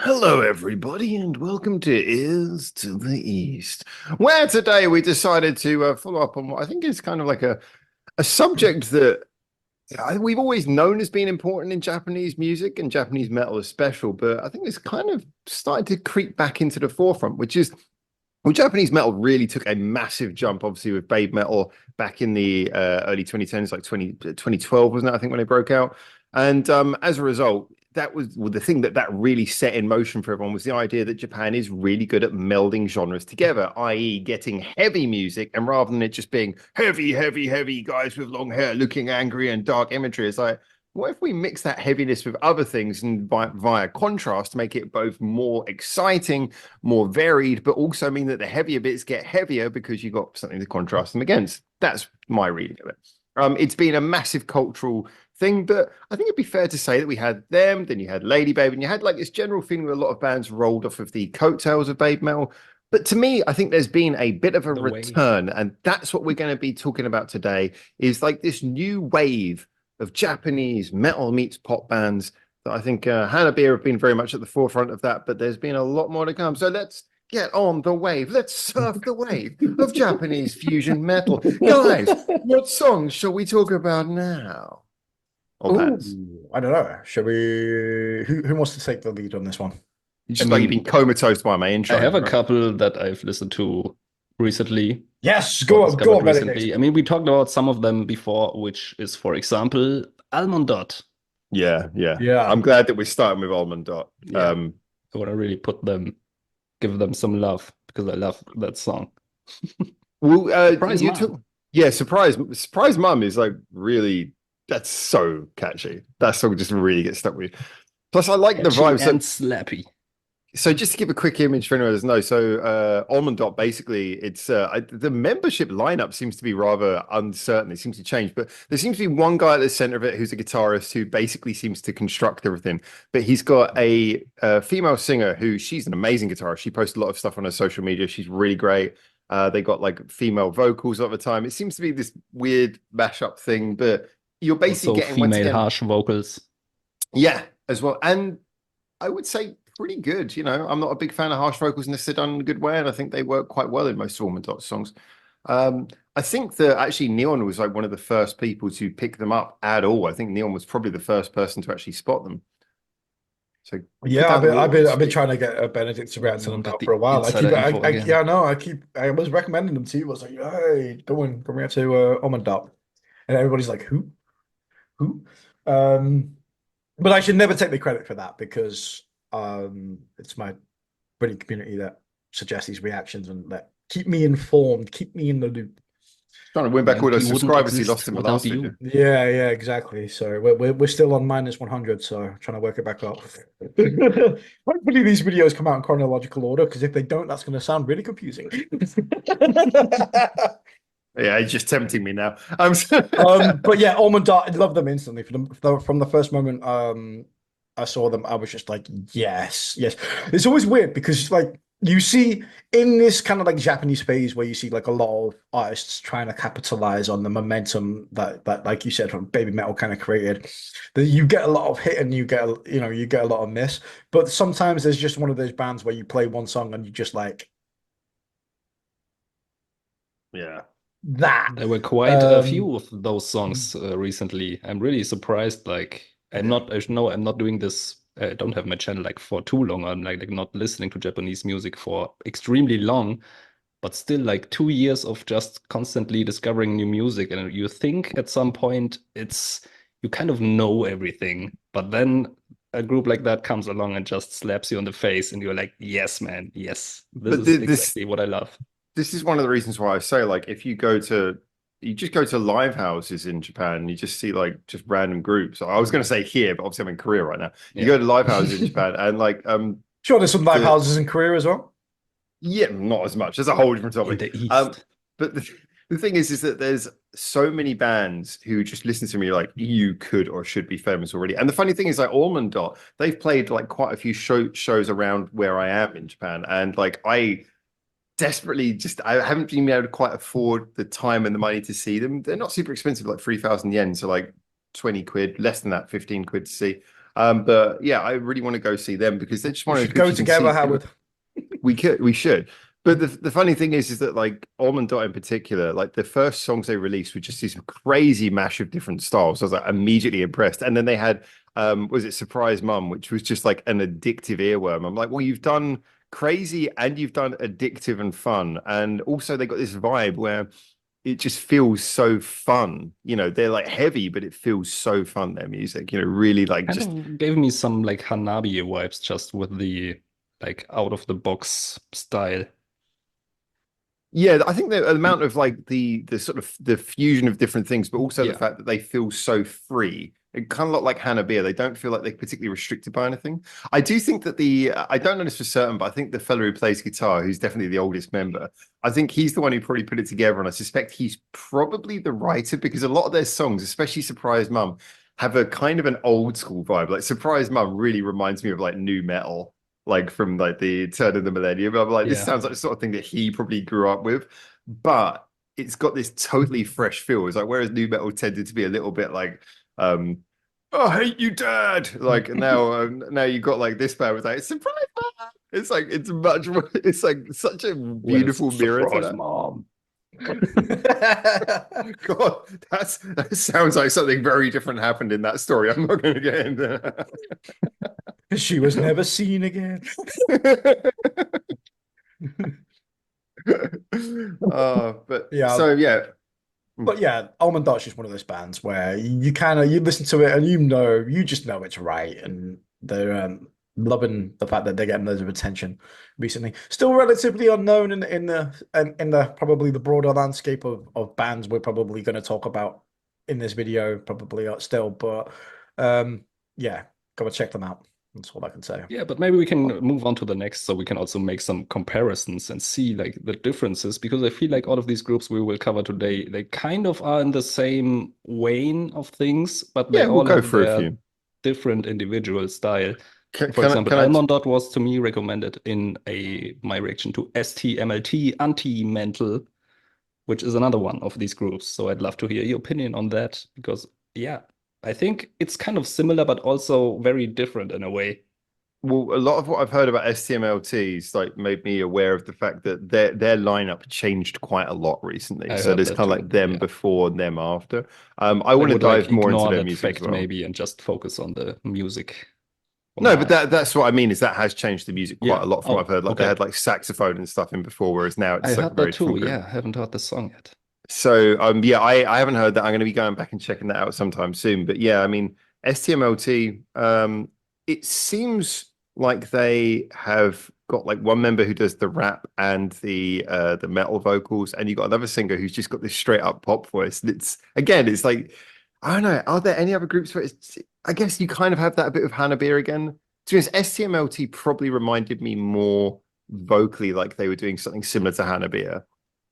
Hello, everybody, and welcome to Ears to the East, where today we decided to follow up on what I think is kind of like a subject that we've always known as being important in Japanese music and Japanese metal is special, but I think it's kind of started to creep back into the forefront, which is well, Japanese metal really took a massive jump, obviously, with Babymetal back in the early 2010s, like 2012, wasn't it? I think when they broke out. And as a result, that was well, the thing that really set in motion for everyone was the idea that Japan is really good at melding genres together, i.e., getting heavy music, and rather than it just being heavy, heavy, heavy guys with long hair looking angry and dark imagery, it's like, what if we mix that heaviness with other things and via contrast make it both more exciting, more varied, but also mean that the heavier bits get heavier because you've got something to contrast them against? That's my reading of it. It's been a massive cultural thing, but I think it'd be fair to say that we had them, then you had Lady Baby, and you had like this general feeling where a lot of bands rolled off of the coattails of Babymetal. But to me, I think there's been a bit of a return, and that's what we're going to be talking about today, is like this new wave of Japanese metal meets pop bands that I think Hanabie have been very much at the forefront of that, but there's been a lot more to come. So let's get on the wave. Let's surf the wave of Japanese fusion metal. Guys, what songs shall we talk about now? Or bands? I don't know. Shall we? Who wants to take the lead on this one? Just like you've been comatose by my intro. I have a couple that I've listened to recently. Yes, go on, recently. I mean, we talked about some of them before, which is, for example, Almondot. Yeah. I'm glad that we're starting with Almondot. Yeah. I want to really give them some love because I love that song. Well, Surprise Mum is like really, that's so catchy. That song just really gets stuck with you. Plus, I like catchy the vibes and slappy. So just to give a quick image for anyone who doesn't know, so Almondot, basically, it's the membership lineup seems to be rather uncertain. It seems to change, but there seems to be one guy at the center of it who's a guitarist who basically seems to construct everything. But he's got a female singer who she's an amazing guitarist. She posts a lot of stuff on her social media. She's really great. They got like female vocals all the time. It seems to be this weird mashup thing, but you're basically also getting female harsh vocals. Yeah, as well, and I would say pretty good. You know, I'm not a big fan of harsh vocals unless they're done in a good way, and I think they work quite well in most of Almondot's songs. I think that actually Neon was like one of the first people to pick them up at all. I think Neon was probably the first person to actually spot them. So yeah, I've been trying to get Benedict to react to them now for a while. I was recommending them to you. I was like, hey, go react to Almondot, and everybody's like, who? But I should never take the credit for that because it's my brilliant community that suggests these reactions and that keep me informed, keep me in the loop. Trying to win back all those subscribers he lost in the last video. Yeah, exactly. So we're still on minus 100, so trying to work it back up. Hopefully these videos come out in chronological order, because if they don't, that's going to sound really confusing. Yeah, he's just tempting me now. But yeah, Almondot, I love them instantly. From the first moment I saw them, I was just like, yes. It's always weird because like you see in this kind of like Japanese phase where you see like a lot of artists trying to capitalize on the momentum that like you said from Babymetal kind of created, that you get a lot of hit and you get a lot of miss. But sometimes there's just one of those bands where you play one song and you just like, yeah. There were quite a few of those songs recently. I'm really surprised. Like, I'm not doing this. I don't have my channel like for too long. I'm like not listening to Japanese music for extremely long, but still like 2 years of just constantly discovering new music. And you think at some point you kind of know everything, but then a group like that comes along and just slaps you on the face, and you're like, yes, man, yes, this is exactly what I love. This is one of the reasons why I say, like, if you just go to live houses in Japan and you just see like just random groups. I was going to say here, but obviously I'm in Korea right now. You go to live houses in Japan and like, sure, there's some live houses in Korea as well. Yeah, not as much. There's a whole different topic. In the East. But the thing is that there's so many bands who just listen to me like, you could or should be famous already. And the funny thing is, like Almondot, they've played like quite a few shows around where I am in Japan, and like I haven't been able to quite afford the time and the money to see them. They're not super expensive, like 3,000 yen, so like 20 quid, less than that, 15 quid to see. But yeah, I really want to go see them because they're just We one of should the groups go you can together, see. Howard. We should. But the funny thing is that like Almondot in particular, like the first songs they released were just this crazy mash of different styles. I was like immediately impressed. And then they had was it Surprise Mum, which was just like an addictive earworm. I'm like, well, you've done crazy and you've done addictive and fun. And also they got this vibe where it just feels so fun. You know, they're like heavy, but it feels so fun, their music, you know, really like Kind just of gave me some like Hanabie vibes just with the like out of the box style. yeah, I think the amount of like the sort of the fusion of different things, but also the Yeah. fact that they feel so free. It kind of look like Hanabie. They don't feel like they're particularly restricted by anything. I do think that I don't know this for certain, but I think the fellow who plays guitar, who's definitely the oldest member, I think he's the one who probably put it together. And I suspect he's probably the writer because a lot of their songs, especially Surprise Mum, have a kind of an old school vibe. Like Surprise Mum really reminds me of like new metal, like from like the turn of the millennium. I'm like, this Yeah. sounds like the sort of thing that he probably grew up with, but it's got this totally fresh feel. It's like whereas new metal tended to be a little bit like, oh, I hate you, Dad. Like now you got like this band with like surprise, Mom. It's like it's much more. It's like such a beautiful mirror to that. Mom. God, that sounds like something very different happened in that story. I'm not going to get into. She was never seen again. But Yeah. so yeah. But yeah, Almondot's just one of those bands where you kind of you listen to it and you just know it's right, and they're loving the fact that they're getting loads of attention recently. Still relatively unknown in the probably the broader landscape of bands we're probably going to talk about in this video, probably still, but yeah, go and check them out. That's all I can say. Yeah, but maybe we can move on to the next so we can also make some comparisons and see like the differences because I feel like all of these groups we will cover today, they kind of are in the same vein of things, but they Yeah, we'll all go have for a their few. different individual style. Can, For can I, example, can I Almondot was to me recommended in my reaction to STMLT anti-mental, which is another one of these groups. So I'd love to hear your opinion on that because yeah, I think it's kind of similar but also very different in a way. well, a lot of what I've heard about STMLTs like made me aware of the fact that their lineup changed quite a lot recently. I So heard there's that kind of too. like them Yeah. before and them after. I I want to would like dive more into ignore their that music as fact well. maybe and just focus on the music for No, but now. that's what I mean is that has changed the music quite a Yeah. lot from what I've Oh, heard. Like they okay. had like saxophone and stuff in before, whereas now I it's like a heard that very too. different group. Yeah, I haven't heard the song yet. So yeah, I haven't heard that. I'm going to be going back and checking that out sometime soon. But yeah, I mean STMLT, it seems like they have got like one member who does the rap and the metal vocals, and you got another singer who's just got this straight up pop voice. And it's like I don't know. Are there any other groups where I guess you kind of have that a bit of Hanabie again. To be honest, STMLT probably reminded me more vocally like they were doing something similar to Hanabie,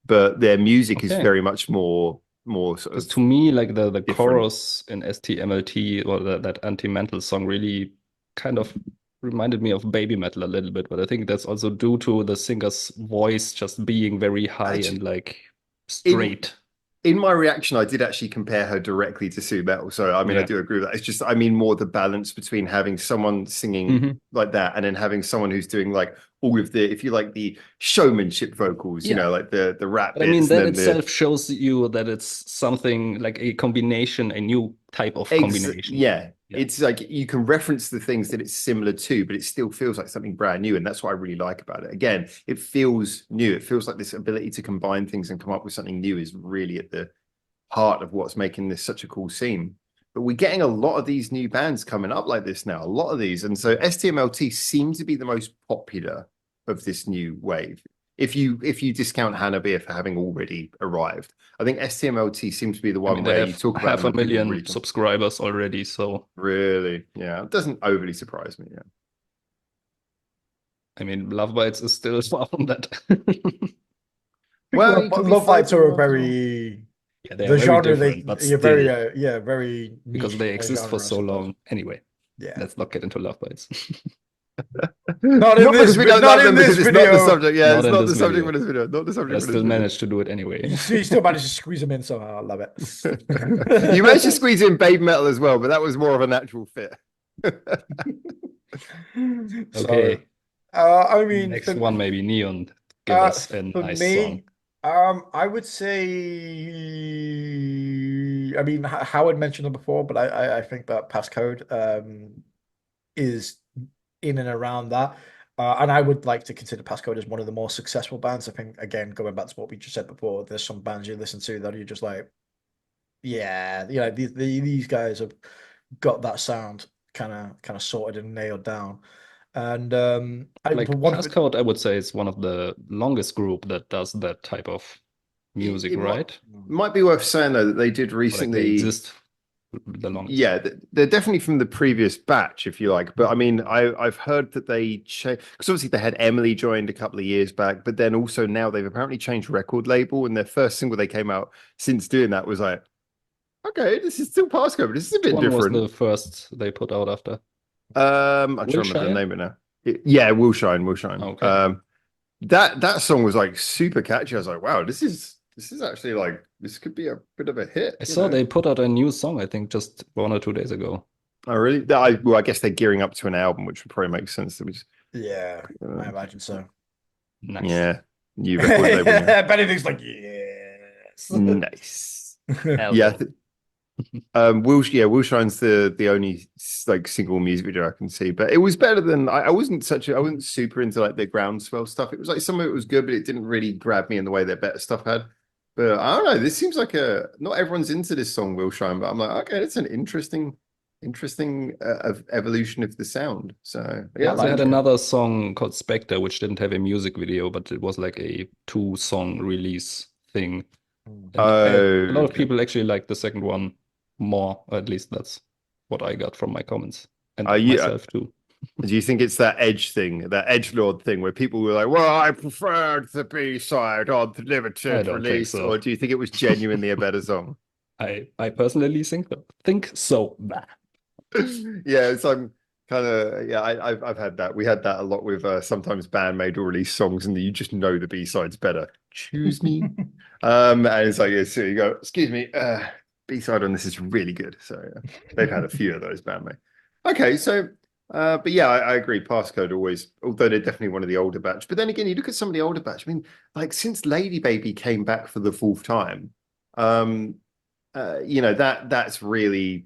but their music is Okay. very much more sort Because of to me, like the different. chorus in STMLT or that anti-mental song really kind of reminded me of Babymetal a little bit, but I think that's also due to the singer's voice just being very high Actually, and like in straight. in my reaction, I did actually compare her directly to Sue Metal. So I mean, I Yeah. do agree with that. It's just I mean more the balance between having someone singing Mhm. like that and then having someone who's doing like all of the, if you like, the showmanship vocals, you Yeah. know, like the rap But I mean, bits and that then the itself shows you that it's something like a combination, a new type of combination. yeah. Yeah. It's like you can reference the things that it's similar to, but it still feels like something brand new. And that's what I really like about it. Again, it feels new. It feels like this ability to combine things and come up with something new is really at the heart of what's making this such a cool scene. But we're getting a lot of these new bands coming up like this now, a lot of these. And so STMLT seems to be the most popular of this new wave. If you discount Hanabie for having already arrived, I think STMLT seems to be the I one mean, they where have you talk about them and people 500,000 really subscribers already, so really, yeah, it doesn't overly surprise me. Yeah. I mean, Love Bites is still far from that. Well, you can be Love Bites are a flipping off as well. very Yeah, they the are very genre different, but you're still, very because niche they exist for genre, I so suppose. long. Anyway, Yeah. let's not get into Love Bites. Not in this because we don't not love in them this because it's not the video. subject. Yeah, Not it's in not this the subject video. for this video. Not the subject But I for this still video. managed to do it anyway. You still managed to squeeze them in somehow. I love it. You managed to squeeze in Babymetal as well, but that was more of a natural fit. Okay, I mean, next one maybe Neon. Give uh, us a for nice song. me, I would say, I mean, Howard mentioned them before, but I think that Passcode is in and around that. And I would like to consider Passcode as one of the more successful bands. I think, again, going back to what we just said before, there's some bands you listen to that you're just like, yeah, you know, these guys have got that sound kind of sorted and nailed down. And Like but one of it, Passcode, I would say is one of the longest group that does that type of music, It right? might be worth saying though that they did Or like they recently. exist the longest. Yeah, they're definitely from the previous batch, if you like. But I mean, I've heard that they changed because obviously they had Emily joined a couple of years back, but then also now they've apparently changed record label, and their first single they came out since doing that was like, okay, this is still Passcode, but this is a Which bit one was different. the first they put out after? I'm trying to remember the Wilshire? name of it now. Yeah, Will Shine, Will Shine. Okay. That song was like super catchy. I was like, wow, this is actually like this could be a bit of a hit. I You saw know? they put out a new song, I think just 1 or 2 days ago. Oh, really? Well, I guess they're gearing up to an album, which would probably make sense. That we just, yeah, I imagine so. Nice. yeah, you record label. Yeah. Benedict's like, yes. Nice. Hell Yeah, yeah. Will Shine's the only like single music video I can see, but it was better than I wasn't I wasn't super into like the groundswell stuff. It was like some of it was good, but it didn't really grab me in the way that better stuff had. But I don't know. This seems like not everyone's into this song, Will Shine, but I'm like, okay, that's an interesting of evolution of the sound. So They yeah, also I had like it. another song called Spectre, which didn't have a music video, but it was like a 2-song release thing. And a lot of Okay. people actually like the second one more, or at least that's what I got from my comments. And Are you? myself too. Do you think it's that edge thing, that edgelord thing, where people were like, "Well, I preferred the B side on the I limited don't think release," so. or do you think it was genuinely a better song? I personally think so. Bah. Yeah, it's kind of yeah. I've had that. We had that a lot with sometimes Bandmade will release songs and you just know the B side's better. Choose me. And it's like yeah, so you go, excuse me, B side on this is really good. So they've had a few of those Bandmade. Okay, so but yeah, I agree. Passcode always, although they're definitely one of the older batch. But then again, you look at some of the older batch. I mean, like since Lady Baby came back for the fourth time, you know that's really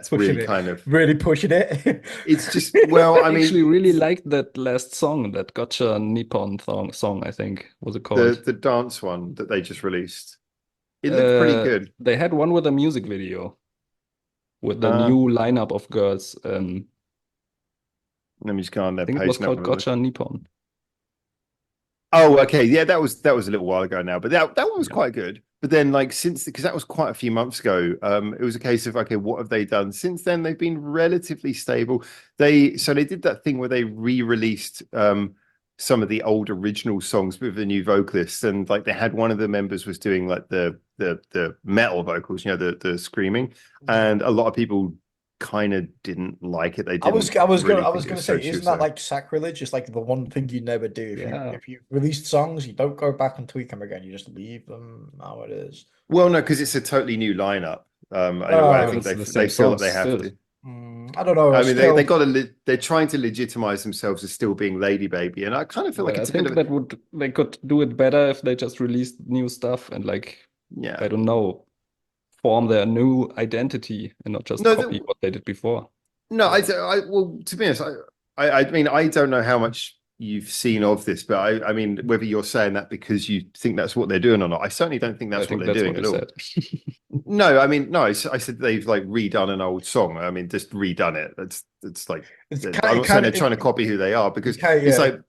Pushing it, kind of really pushing it. it's just well, I I actually mean, really liked that last song, that Gotcha Nippon song, I think was it called. the dance one that they just released. It looked pretty good. They had one with a music video with the Uh, new lineup of girls. Let me just go on their I think it page was and have called a look. Gotcha Nippon. Oh, okay. Yeah, that was a little while ago now, but that one was Yeah. quite good. But then, like, since because that was quite a few months ago, it was a case of okay, what have they done since then? They've been relatively stable. They did that thing where they re-released some of the old original songs with the new vocalists, and like they had one of the members was doing like the metal vocals, you know, the screaming, and a lot of people kind of didn't like it. They didn't. I was really gonna think it was say, so isn't that so. like sacrilege? It's like the one thing you never do. Yeah. If you release songs, you don't go back and tweak them again. You just leave them how it is. Well, no, because it's a totally new lineup. In a way, I Oh, think But it's the they same feel that songs they have still. to. I don't know. I mean, Still, they got to. They're trying to legitimize themselves as still being Lady Baby, and I kind of feel like Well, I it's a bit think of a that they could do it better if they just released new stuff and like yeah. I don't know, form their new identity and not just No, copy what they did before. no. Well, to be honest, I mean, I don't know how much you've seen of this, but I mean, whether you're saying that because you think that's what they're doing or not, I certainly don't think I that's what think they're that's doing what at they all. said. No, I mean, no, I said they've like redone an old song. I mean, just redone it. It's like it's I'm kind not saying they're of trying to copy who they are because yeah. it's like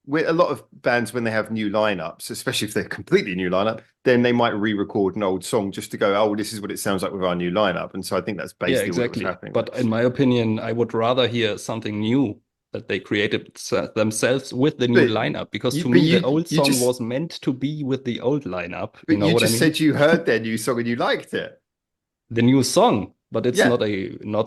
with a lot of bands when they have new lineups, especially if they're completely new lineup, then they might re-record an old song just to go, oh, this is what it sounds like with our new lineup. And so I think that's Yeah, basically what was exactly. happening. But in my opinion, I would rather hear something new that they created themselves with the new But lineup because to but me the old you song just was meant to be with the old lineup. You but know you what I just mean? said you heard their new song and you liked it. The new song, but it's Yeah. not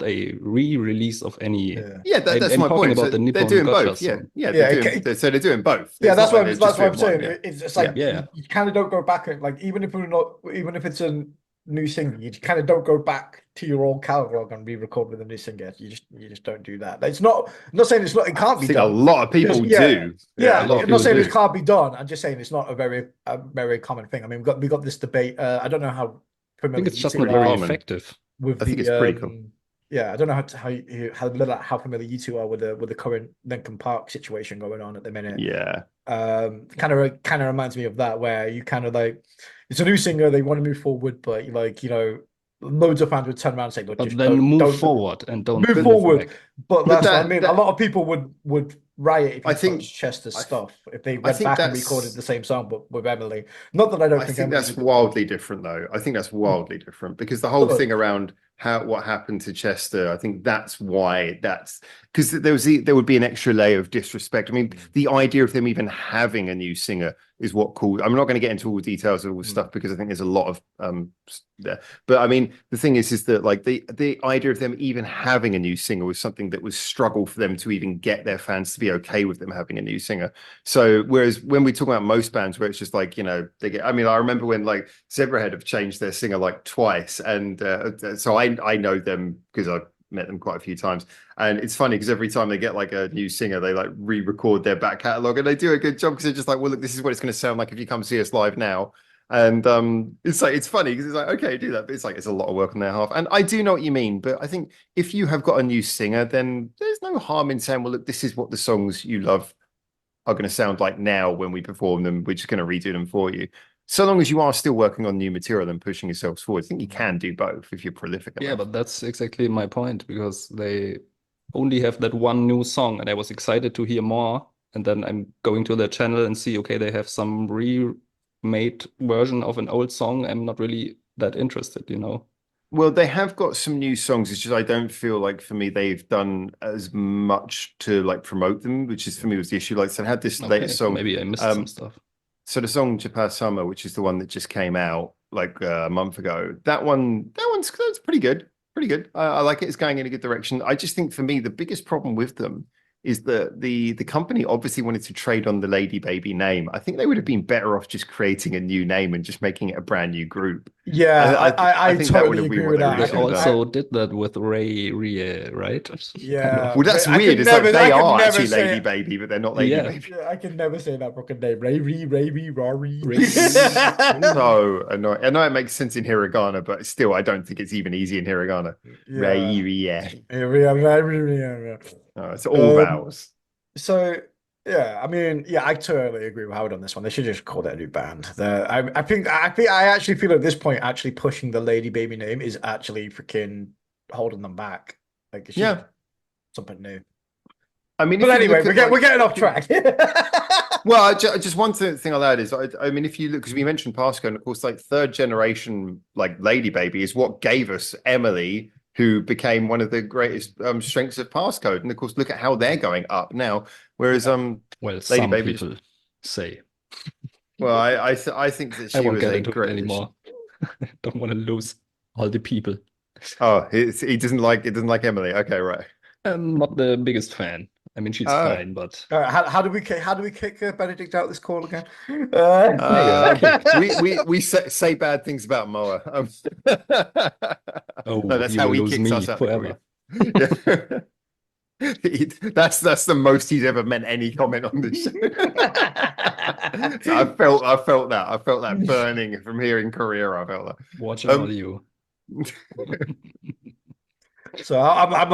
a re-release of any. Yeah, that's I'm my talking point. about So the they're Nippon doing Gotcha both. Yeah, song. so they're doing both. Yeah, It's not like they're that's just what I'm doing one. saying. Yeah. It's just like Yeah. you kind of don't go back and like even if it's a new single, you kind of don't go back to your old catalog and re-record with a new singer. You just don't do that. It's not. I'm not saying it can't I be think done. a lot of people do. Yeah, a lot of I'm not people saying do. it can't be done. I'm just saying it's not a very common thing. I mean, we got this debate. I don't know how I familiar think it's you just two not very are effective. with I think the it's pretty cool. yeah, I don't know how familiar you two are with the current Linkin Park situation going on at the minute. Yeah. Kind of reminds me of that, where you kind of like, it's a new singer, they want to move forward, but like, loads of fans would turn around and say, look, But just then move don't forward and don't move move forward. back. But But that's what I mean. A that lot of people would riot if you I think touched Chester's I, stuff, if they I went think back and recorded that's the same song but with Emily. Not that I don't I think think Emily's that's a good wildly different, though. I think that's wildly different because the whole Look, thing around what happened to Chester, I think that's why that's because there would be an extra layer of disrespect. I mean, the idea of them even having a new singer is what caused. I'm not going to get into all the details of all the stuff because I think there's a lot of there. But I mean, the thing is that like the idea of them even having a new singer was something that was struggle for them to even get their fans to be okay with them having a new singer. So whereas when we talk about most bands where it's just like, they get, I mean, I remember when like Zebrahead have changed their singer like twice. And so I know them because I've met them quite a few times. And it's funny because every time they get like a new singer, they like re-record their back catalogue and they do a good job because they're just like, well, look, this is what it's going to sound like if you come see us live now. And it's like, it's funny because it's like, okay, do that. But it's like, it's a lot of work on their half. And I do know what you mean. But I think if you have got a new singer, then there's no harm in saying, well, look, this is what the songs you love are going to sound like now when we perform them. We're just going to redo them for you. So long as you are still working on new material and pushing yourselves forward, I think you can do both if you're prolific enough. Yeah, but that's exactly my point because they only have that one new song and I was excited to hear more. And then I'm going to their channel and see, okay, they have some remade version of an old song. I'm not really that interested, Well, they have got some new songs. It's just I don't feel like for me they've done as much to like promote them, which is for me was the issue. Like, so I had this latest song. Maybe I missed some stuff. So the song Japan Summer, which is the one that just came out like a month ago, that's pretty good. Pretty good. I like it. It's going in a good direction. I just think for me, the biggest problem with them is that the company obviously wanted to trade on the Lady Baby name. I think they would have been better off just creating a new name and just making it a brand new group. Yeah, I think totally that would have agree been what with they that. really They should have done. also did that with Rie, right? Yeah. Well, that's I weird. could It's never- like I they could are never actually say Lady it. Baby, but they're not Lady Yeah. Baby. Yeah, I can never say that broken name. Rory. So annoying. I know it makes sense in hiragana, but still, I don't think it's even easy in hiragana. Yeah. It's all vowels. So yeah, I mean, yeah, I totally agree with Howard on this one. They should just call it a new band. I actually feel at this point, actually pushing the Lady Baby name is actually freaking holding them back. Like, it should be something new. I mean, But anyway, we're getting off track. Well, just one thing I'll add is, I mean, if you look, because we mentioned Pasco, and of course, like third generation, like Lady Baby is what gave us Emily, who became one of the greatest strengths of Passcode. And of course, look at how they're going up now. Whereas, well, Lady some Baby people say. Well, I think that I she won't was get a into it great anymore. I don't want to lose all the people. Oh, he doesn't like Emily. Okay, right. I'm not the biggest fan. I mean, she's fine, but how do we kick Benedict out of this call again? We say bad things about Moa. No, that's you how will he lose kicks me us out forever. Yeah. That's the most he's ever meant any comment on this show. So I felt that burning from here in Korea. I felt that. Watch all you. So I'm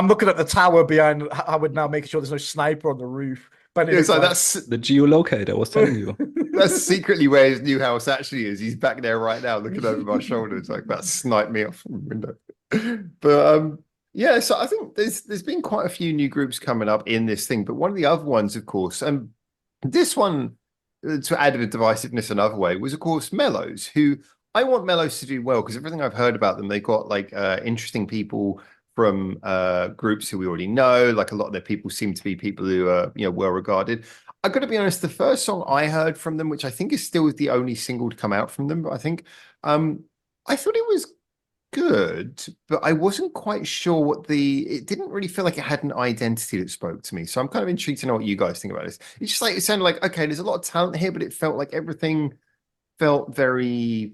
looking at the tower behind Howard now, making sure there's no sniper on the roof. It's like that's the geolocator. I was telling you. That's secretly where his new house actually is. He's back there right now, looking over my shoulder. It's like that sniped me off from the window. But yeah, so I think there's been quite a few new groups coming up in this thing. But one of the other ones, of course, and this one to add a bit of divisiveness another way was, of course, Mellows, who I want Mellows to do well because everything I've heard about them, they've got like interesting people from groups who we already know. Like a lot of their people seem to be people who are well regarded. I got to be honest, the first song I heard from them, which I think is still the only single to come out from them, but I think I thought it was good, but I wasn't quite sure it didn't really feel like it had an identity that spoke to me. So I'm kind of intrigued to know what you guys think about this. It's just like, it sounded like, okay, there's a lot of talent here, but it felt like everything felt very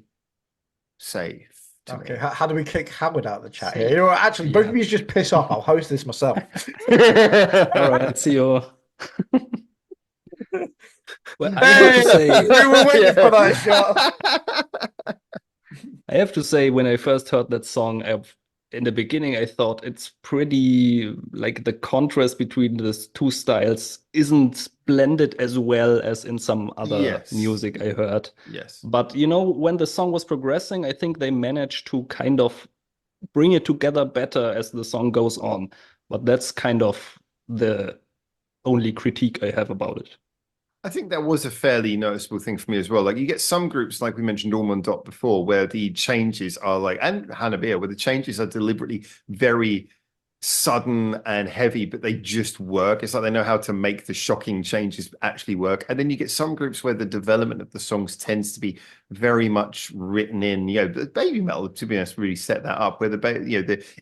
safe. to Okay, me. how do we kick Howard out of the chat See. here? You know what, actually, both Yeah. of you just piss off. I'll host this myself. All right, see you. Well, I Hey, have to say, we were waiting for that shot. I have to say, when I first heard that song, in the beginning, I thought it's pretty like the contrast between the two styles isn't blended as well as in some other Yes. music I heard. Yes. But you know, when the song was progressing, I think they managed to kind of bring it together better as the song goes on. But that's kind of the only critique I have about it. I think that was a fairly noticeable thing for me as well. Like you get some groups, like we mentioned Almondot before, where the changes are like, and Hanabie, where the changes are deliberately very sudden and heavy, but they just work. It's like they know how to make the shocking changes actually work. And then you get some groups where the development of the songs tends to be very much written in. You know, the Babymetal, to be honest, really set that up, where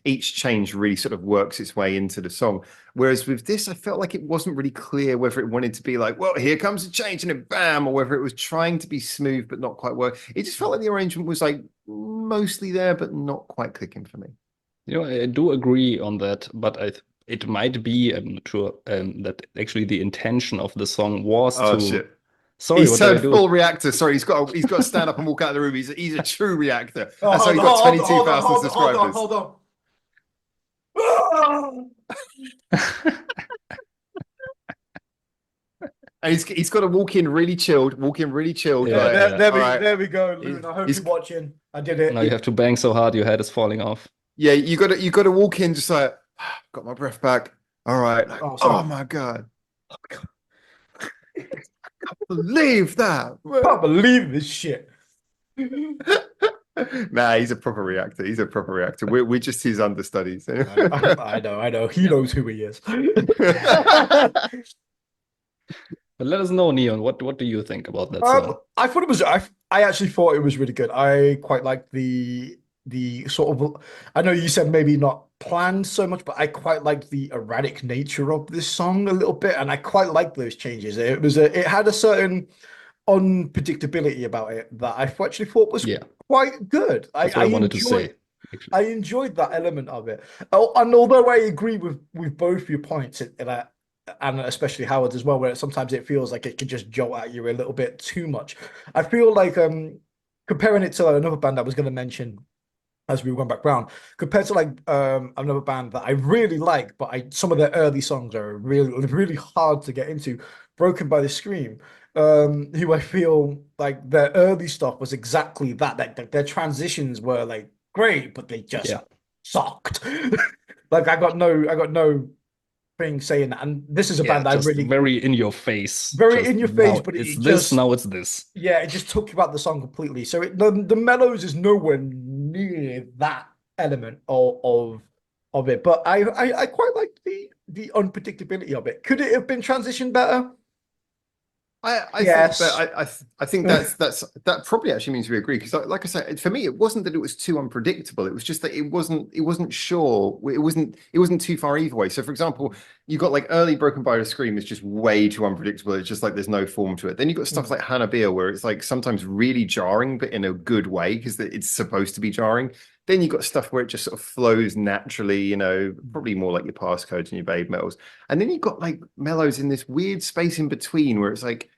each change really sort of works its way into the song. Whereas with this, I felt like it wasn't really clear whether it wanted to be like, well, here comes a change and then bam, or whether it was trying to be smooth but not quite work. It just felt like the arrangement was like mostly there, but not quite clicking for me. You know, I do agree on that, but it might be, I'm not sure, that actually the intention of the song was Oh to. shit! Sorry, He's what did I turned do? full reactor. Sorry, he's got to stand up and walk out of the room. He's a true reactor. Oh, That's how he got 22,000 subscribers. Hold on. And he's got to walk in really chilled. Yeah, like, There we go, Loon. I hope He's- you're watching. I did it. now you have to bang so hard your head is falling off. Yeah, you got to walk in just like, got my breath back. All right. Like, Oh, sorry. oh my god. I can't believe that. I can't believe this shit. Nah, he's a proper reactor. He's a proper reactor. We're just his understudies. I know. He knows who he is. But let us know, Neon, what do you think about that song? I thought it was. I actually thought it was really good. I quite liked the sort of. I know you said maybe not planned so much, but I quite liked the erratic nature of this song a little bit, and I quite liked those changes. It had a certain unpredictability about it that I actually thought was quite good. That's what I wanted to say. Actually. I enjoyed that element of it. Oh, and although I agree with both your points in that, and especially Howard as well, where sometimes it feels like it can just jolt at you a little bit too much. I feel like comparing it to another band I was going to mention as we went back round, compared to like another band that I really like, but some of their early songs are really hard to get into. Broken by the Scream, who I feel like their early stuff was exactly that. Like their transitions were like great, but they just sucked. Like I got no thing saying that, and this is a band that I really very in your face, but it's it this just, now it's this. Yeah, it just took you out the song completely. So the mellows is nowhere near that element of it, but I quite like the unpredictability of it. Could it have been transitioned better? Yes. I think that probably actually means we agree, because like I said, for me it wasn't that it was too unpredictable, it was just that it wasn't sure, it wasn't too far either way. So for example, you got like early Broken by the Scream is just way too unpredictable, it's just like there's no form to it. Then you got stuff like Hanabie where it's like sometimes really jarring but in a good way because it's supposed to be jarring. Then you got stuff where it just sort of flows naturally, you know, probably more like your passcodes and your Babymetals. And then you've got like mellows in this weird space in between where it's like,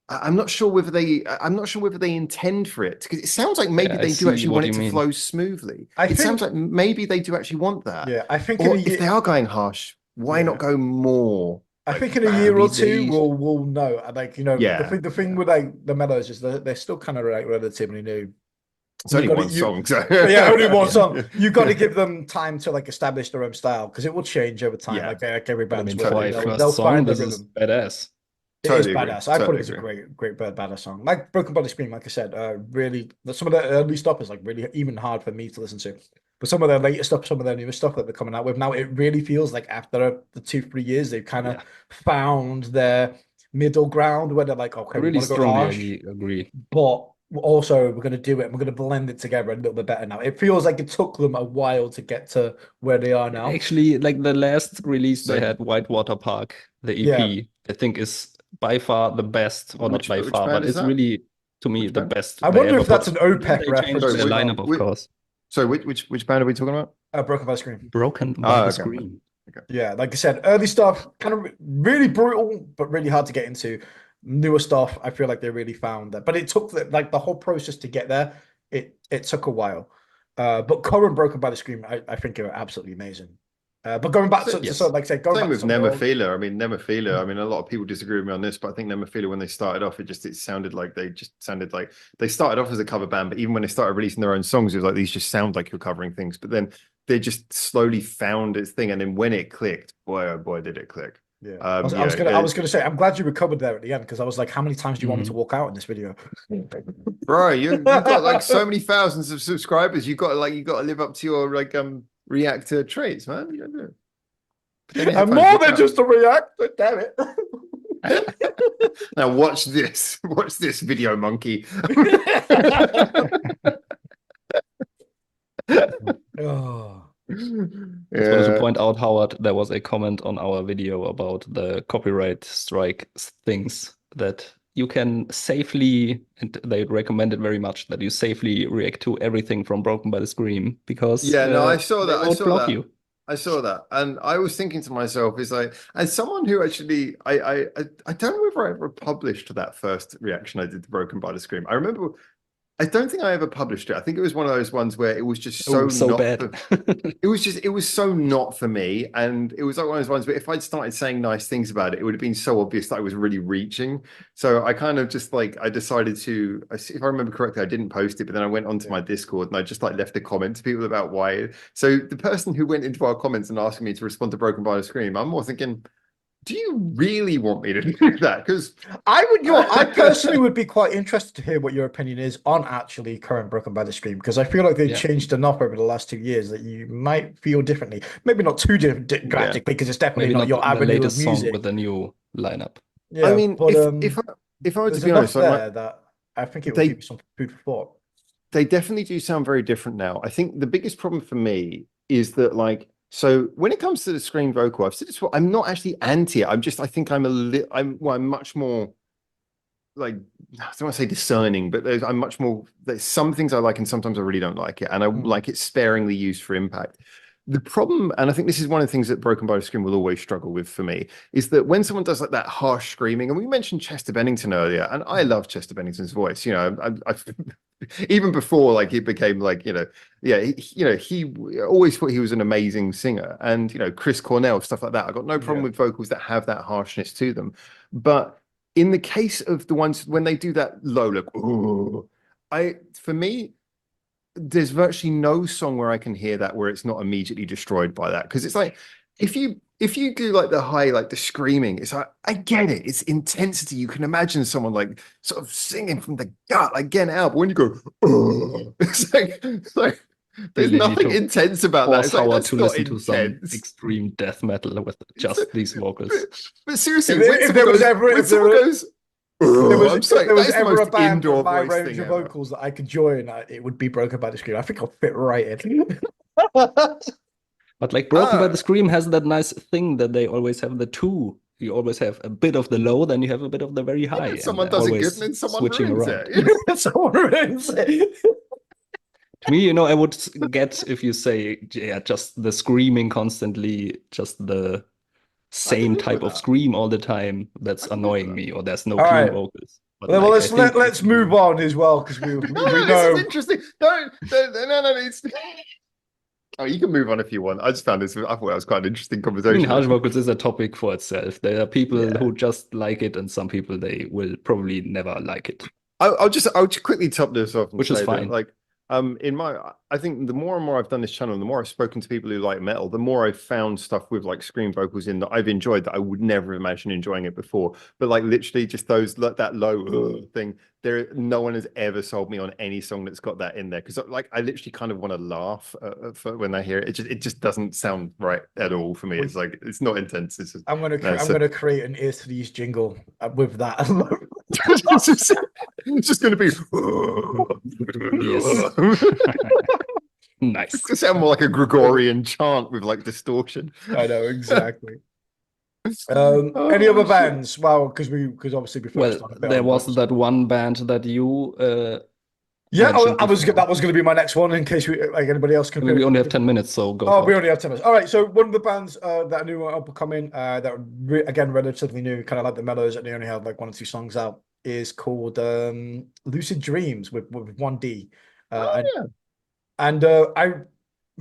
I'm not sure whether they intend for it, because it sounds like maybe they do actually want it to flow smoothly. It sounds like maybe they do actually want that. Yeah, I think if they are going harsh, why not go more? I think in a year or two we'll know. Like, you know, the thing with like the mellows is that they're still kind of like relatively new. It's only one song, so only one song. You got to give them time to like establish their own style, because it will change over time. Like every band's they'll find the rhythm. Badass. It is badass. I thought it was a great badass song. Like Broken by the Scream, like I said, really some of the early stuff is like really even hard for me to listen to. But some of their later stuff, some of their newer stuff that they're coming out with now, it really feels like after the 2-3 years they've kind of found their middle ground where they're like, okay, really strongly agree. But also we're going to do it and we're going to blend it together a little bit better now. It feels like it took them a while to get to where they are now. Actually, like the last release they had, Whitewater Park, the EP, I think is by far the best, or not by far, but it's really, to me, the best. I wonder if that's an OPEC reference. The lineup, of course. So which band are we talking about? Broken by the Scream. Broken by the okay. Scream. Okay. Yeah, like I said, early stuff kind of really brutal, but really hard to get into. Newer stuff, I feel like they really found that, but it took the whole process to get there. It took a while. But current Broken by the Scream, I think are absolutely amazing. But going back to sort of like say, going Same back with to some of the old- Nemophila. I mean, Nemophila. I mean, a lot of people disagree with me on this, but I think Nemophila, when they started off, it sounded like they started off as a cover band, but even when they started releasing their own songs, it was like these just sound like you're covering things. But then they just slowly found its thing, and then when it clicked, boy oh boy, did it click! Yeah, I was gonna say, I'm glad you recovered there at the end because I was like, how many times do you want me to walk out in this video? Bro, you've got like so many thousands of subscribers. You got to live up to your reactor traits, man. You gotta do it. I'm more than just a reactor, damn it. Now watch this. Watch this video, monkey. Oh. I just wanted to point out, Howard, there was a comment on our video about the copyright strike things that you can safely, and they recommended very much that you safely react to everything from Broken by the Scream because I saw that. I saw that. I saw that, and I was thinking to myself, is like, as someone who actually, I don't know if I ever published that first reaction I did to Broken by the Scream. I remember, I don't think I ever published it. I think it was one of those ones where it was just so not bad. It was so not for me, and it was like one of those ones where if I'd started saying nice things about it, it would have been so obvious that I was really reaching. So I kind of just I decided to, if I remember correctly, I didn't post it, but then I went onto my Discord and I just left a comment to people about why. So the person who went into our comments and asked me to respond to Broken by the Scream, I'm more thinking, do you really want me to do that? Because I personally would be quite interested to hear what your opinion is on actually current Broken by the Scream, because I feel like they've changed enough over the last 2 years that you might feel differently. Maybe not too drastically, because it's definitely not your avenue latest of music song with the new lineup. Yeah, I mean, but if I were to be honest, that I think it would give you some food for thought. They definitely do sound very different now. I think the biggest problem for me is that so when it comes to the Scream vocal, I've said this before, I'm not actually anti it. I think I'm much more I don't want to say discerning, but I'm much more, there's some things I like and sometimes I really don't like it. And I like it sparingly used for impact. The problem, and I think this is one of the things that Broken by the Scream will always struggle with for me, is that when someone does that harsh screaming, and we mentioned Chester Bennington earlier, and I love Chester Bennington's voice, I even before it became he always thought he was an amazing singer, and Chris Cornell, stuff like that. I got no problem with vocals that have that harshness to them, but in the case of the ones when they do that low look, for me, there's virtually no song where I can hear that where it's not immediately destroyed by that. Because it's like if you do the high, the screaming, it's like, I get it, it's intensity. You can imagine someone sort of singing from the gut, get out. But when you go, it's like there's nothing intense about that. It's like, to listen to some extreme death metal with just these vocals. But seriously, if there was ever a band with my range of vocals that I could join, it would be Broken by the Scream. I think I'll fit right in. But Broken by the Scream has that nice thing that they always have the two. You always have a bit of the low, then you have a bit of the very high. Yeah, someone does it good, and then someone switching around. Someone ruins it. To me, I would get if you say, just the screaming constantly, just the same type of scream all the time. That's annoying me, or there's no clean vocals. But well, let's move on as well, because we know. This is interesting. No. Oh, you can move on if you want. I just found this. I thought that was quite an interesting conversation. Harsh vocals is a topic for itself. There are people who just like it, and some people they will probably never like it. I'll just quickly top this off, which is fine. I think the more and more I've done this channel, the more I've spoken to people who like metal, the more I've found stuff with scream vocals in that I've enjoyed that I would never imagine enjoying it before. But literally just those that low thing, no one has ever sold me on any song that's got that in there, because I literally kind of want to laugh when I hear it. It just doesn't sound right at all for me. It's it's not intense. It's just, I'm gonna create an Ears to the East jingle with that. It's just going to be yes. Nice. It's going to sound more like a Gregorian chant with distortion. I know, exactly. Any other bands? Well, because obviously before there was that one band that you Yeah, mentioned that was before. going to be my next one in case anybody else I can. mean, we only have 10 minutes, so go Oh, for we it. only have 10 minutes. All right. So one of the bands that I knew up and coming, that are again relatively new, kind of like the Mellows, and they only have like 1 or 2 songs out, is called Lucid Dreams with 1D. Oh, yeah. And I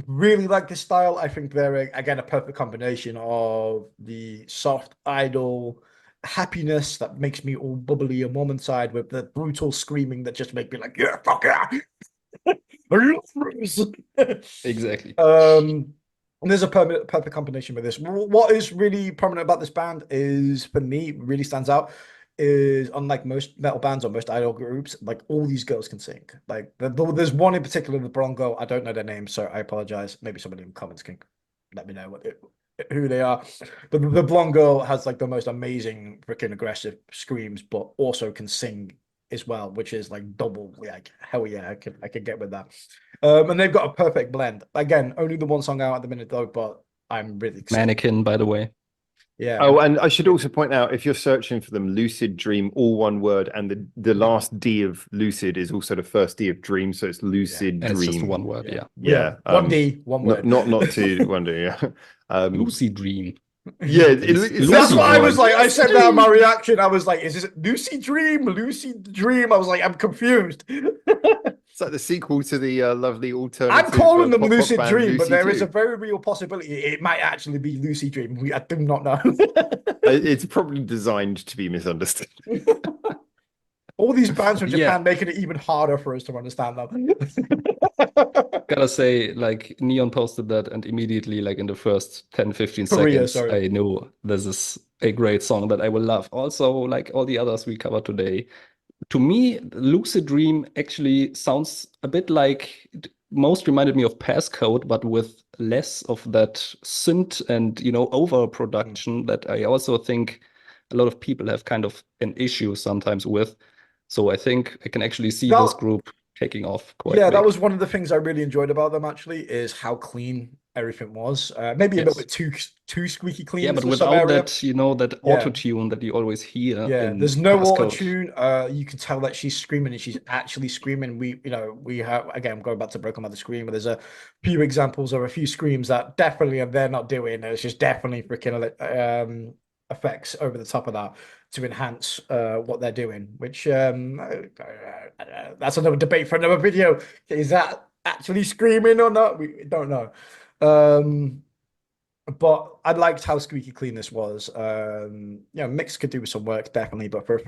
really like this style. I think they're again a perfect combination of the soft idol happiness that makes me all bubbly and warm inside with the brutal screaming that just make me like, yeah, fuck yeah. Exactly. And there's a perfect combination with this. What is really prominent about this band is, for me, really stands out, is unlike most metal bands or most idol groups, like all these girls can sing. Like there's one in particular, the blonde girl. I don't know their name, so I apologize. Maybe somebody in the comments can let me know who they are. But the blonde girl has like the most amazing freaking aggressive screams, but also can sing as well, which is like double. Like hell yeah, I could get with that. And they've got a perfect blend. Again, only the 1 song out at the minute though, but I'm really excited. Mannequin, by the way. Yeah. Oh, and I should also point out, if you're searching for them, Lucid Dream, all one word, and the last D of Lucid is also the first D of Dream, so it's Lucid And it's just Dream. one word, yeah. Yeah. 1D, one word. Not to wonder. Yeah. Lucy Dream. Yeah. Lucy That's what I was Dream. like. I said that in my reaction. I was like, is this Lucy Dream? Lucy Dream? I was like, I'm confused. It's like the sequel to the lovely alternative. I'm calling them pop rock Lucid band Dream, but Lucy there is 2. a very real possibility it might actually be Lucy Dream. I do not know. It's probably designed to be misunderstood. All these bands from Yeah. Japan making it even harder for us to understand them. Gotta say, like, Neon posted that, and immediately, like, in the first 10, 15 Korea, seconds, sorry. I knew this is a great song that I will love. Also, like all the others we covered today, to me, Lucid Dream actually sounds a bit like, most reminded me of Passcode, but with less of that synth and, overproduction that I also think a lot of people have kind of an issue sometimes with. So I think I can actually see this group taking off quite Yeah, that big. was one of the things I really enjoyed about them, actually, is how clean everything was. Maybe a little bit too squeaky clean Yeah, but for some without area. that auto-tune that you always hear in There's no auto Passcode. tune. You can tell that she's screaming and she's actually screaming. We have, again, going back to Broken Mother Scream, where there's a few examples of a few screams that definitely they're not doing. It's just definitely freaking effects over the top of that to enhance what they're doing, which that's another debate for another video. Is that actually screaming or not? We don't know. But I liked how squeaky clean this was. Mix could do with some work, definitely, but for a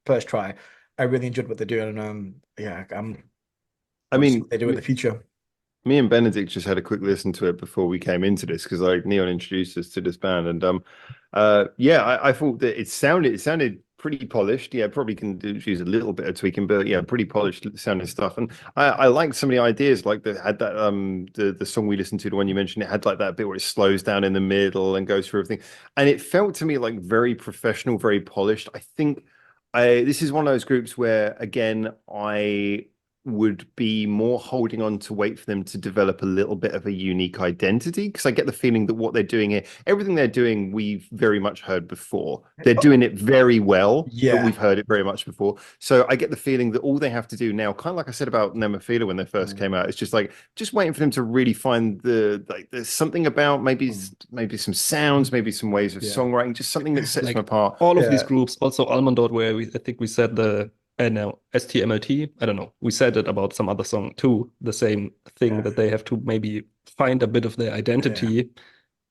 first try, I really enjoyed what they're doing. And I mean, they do in the future. Me and Benedict just had a quick listen to it before we came into this because like Neon introduced us to this band, and I thought that it sounded pretty polished. Yeah, probably can use a little bit of tweaking, but yeah, pretty polished sounding stuff. And I liked some of the ideas, like that had that the song we listened to, the one you mentioned, it had like that bit where it slows down in the middle and goes through everything, and it felt to me like very professional, very polished. I think this is one of those groups where again I would be more holding on to wait for them to develop a little bit of a unique identity, because I get the feeling that what they're doing here, everything they're doing, we've very much heard before. They're doing it very well, but we've heard it very much before. So I get the feeling that all they have to do now, kind of like I said about Nemophila when they first came out, it's just waiting for them to really find there's something about maybe some sounds, maybe some ways of songwriting, just something that sets them apart. All of these groups, also Almondot, where I think we said STMLT. I don't know. We said it about some other song too. The same thing that they have to maybe find a bit of their identity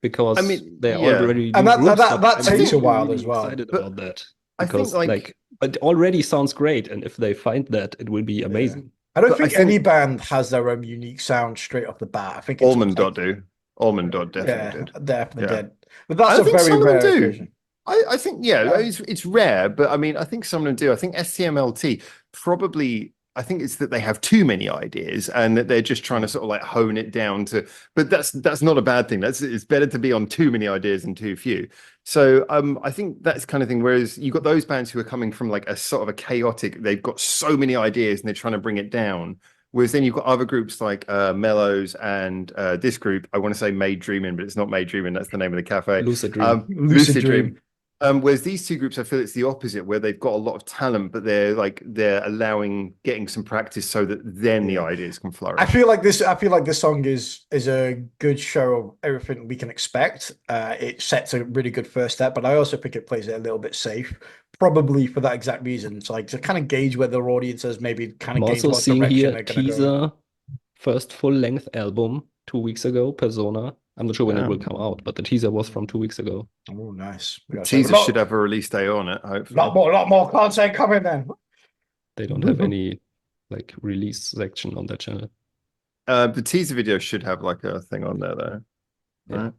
because they're already and that takes a while really as well. Excited about that because I think it already sounds great, and if they find that, it will be amazing. I don't think any band has their own unique sound straight off the bat. I think it's Almondot do. Almondot definitely did. Definitely did. But that's a very rare occasion. I think, it's rare, but I mean, I think some of them do. I think STMLT probably, I think it's that they have too many ideas and that they're just trying to sort of like hone it down to, but that's not a bad thing. It's better to be on too many ideas than too few. So I think that's kind of thing. Whereas you've got those bands who are coming from like a sort of a chaotic, they've got so many ideas and they're trying to bring it down. Whereas then you've got other groups like Mellows and this group, I want to say Made Dreaming, but it's not Made Dreaming. That's the name of the cafe. Lucid Dream. Lucid Dream. Whereas these two groups, I feel it's the opposite, where they've got a lot of talent, but they're getting some practice so that then the ideas can flourish. I feel like this song is a good show of everything we can expect. It sets a really good first step, but I also think it plays it a little bit safe, probably for that exact reason. It's like to kind of gauge where their audience is, maybe kind I'm of gauge also what seeing direction here they're gonna go. teaser, first full-length album 2 weeks ago, Persona. I'm not sure when it will come out, but the teaser was from 2 weeks ago. Oh, nice. Teaser should have a release day on it, hopefully. Lot more content coming then. They don't have any like release section on that channel. The teaser video should have like a thing on there though. Yeah.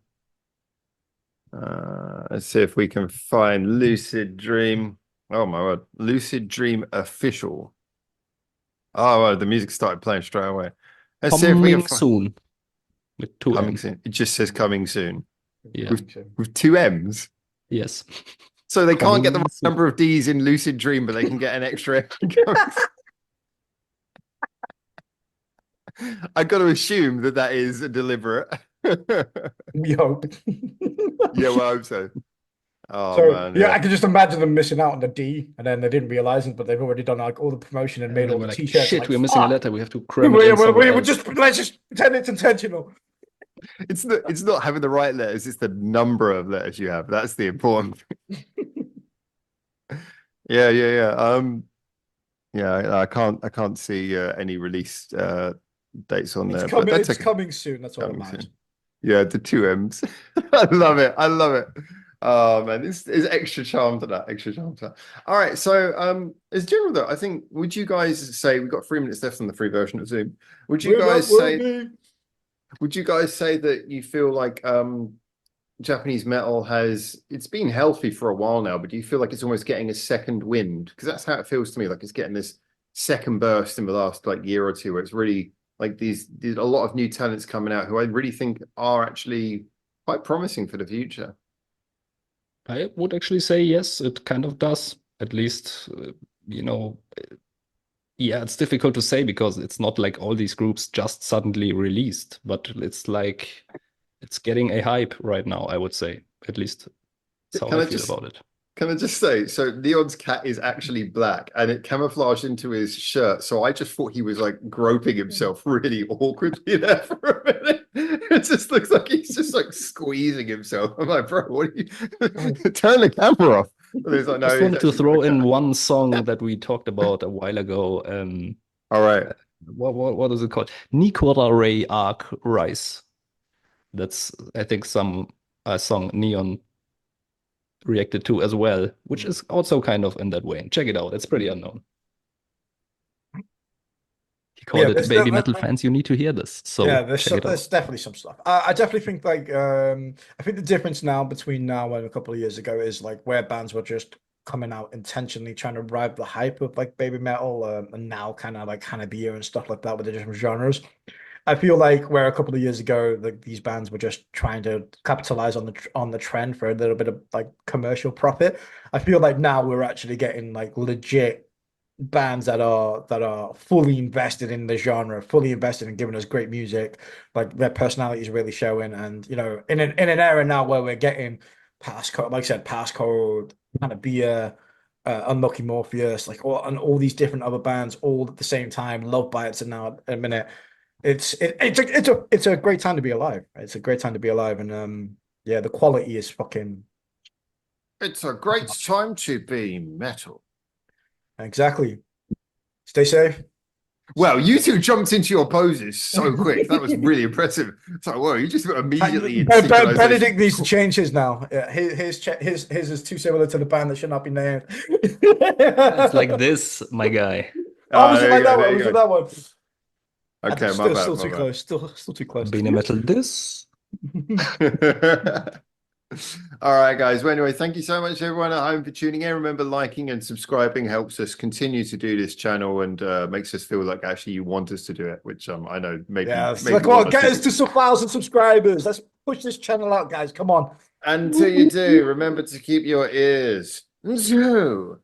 Right? Let's see if we can find Lucid Dream. Oh my word, Lucid Dream official. Oh, well, the music started playing straight away. Let's see if we can Coming soon. With 2 coming M's. soon. It just says coming soon. Yeah. With 2 M's. Yes. So they can't get the Coming right soon. number of D's in Lucid Dream, but they can get an extra. I got to assume that is deliberate. We hope. Yeah, well, I hope so. Oh So man, yeah, I can just imagine them missing out on the D, and then they didn't realize it, but they've already done like all the promotion and made all the Like, t-shirts. shit, Like, we're missing a fuck. letter. We have to cram it in somewhere else. Let's just pretend it's intentional. it's not having the right letters; it's the number of letters you have. That's the important thing. Yeah. Yeah, I can't see any release dates on there. But that's It's okay. coming soon. That's all that Coming soon. matters. Yeah, the 2 M's. I love it. Oh man, this is extra charm to that. Extra charm to that. All right. So as general though, I think would you guys say we've got 3 minutes left on the free version of Zoom? Would you guys say that you feel like Japanese metal it's been healthy for a while now, but do you feel like it's almost getting a second wind? Because that's how it feels to me, like it's getting this second burst in the last like year or two, where it's really like there's a lot of new talents coming out who I really think are actually quite promising for the future. I would actually say yes, it kind of does. At least, yeah, it's difficult to say because it's not like all these groups just suddenly released, but it's like it's getting a hype right now, I would say. At least that's how I feel about it. Can I just say, so Leon's cat is actually black and it camouflaged into his shirt. So I just thought he was like groping himself really awkwardly there for a minute. It just looks like he's just like squeezing himself. I'm like, bro, what are you turn the camera off? Like, no, I just wanted to throw in one song that we talked about a while ago. All right. What is it called? Nikora Ray Arc Rise. That's, I think, a song Neon reacted to as well, which is also kind of in that way. Check it out. It's pretty unknown. He called it Babymetal fans. You need to hear this. So yeah, there's definitely some stuff. I definitely think like I think the difference now between now and a couple of years ago is like where bands were just coming out intentionally trying to ride the hype of like Babymetal, and now kind of like Hanabie and stuff like that with the different genres. I feel like where a couple of years ago, these bands were just trying to capitalize on the trend for a little bit of like commercial profit. I feel like now we're actually getting like legit bands that are fully invested in the genre, fully invested in giving us great music. Like their personality is really showing, and in an era now where we're getting Passcode, like I said, Passcode, Hanabie, Unlucky Morpheus, like all these different other bands all at the same time. Love Bites, and now a minute. It's a great time to be alive. It's a great time to be alive, and yeah, the quality is fucking. It's a great time to be metal. Exactly. Stay safe. Well, you two jumped into your poses so quick. That was really impressive. It's like, whoa, you just immediately in synchronization. Benedict needs to change his now. Yeah, his is too similar to the band that should not be named. It's like this, my guy. Was it like that one? Was it that one? Okay, still too close. Still too close. Babymetal this. All right, guys. Well, anyway, thank you so much, everyone at home, for tuning in. Remember, liking and subscribing helps us continue to do this channel and makes us feel like actually you want us to do it, which I know maybe. Yeah, like, well, get us to some 1,000 subscribers. Let's push this channel out, guys. Come on. Until you do, remember to keep your ears to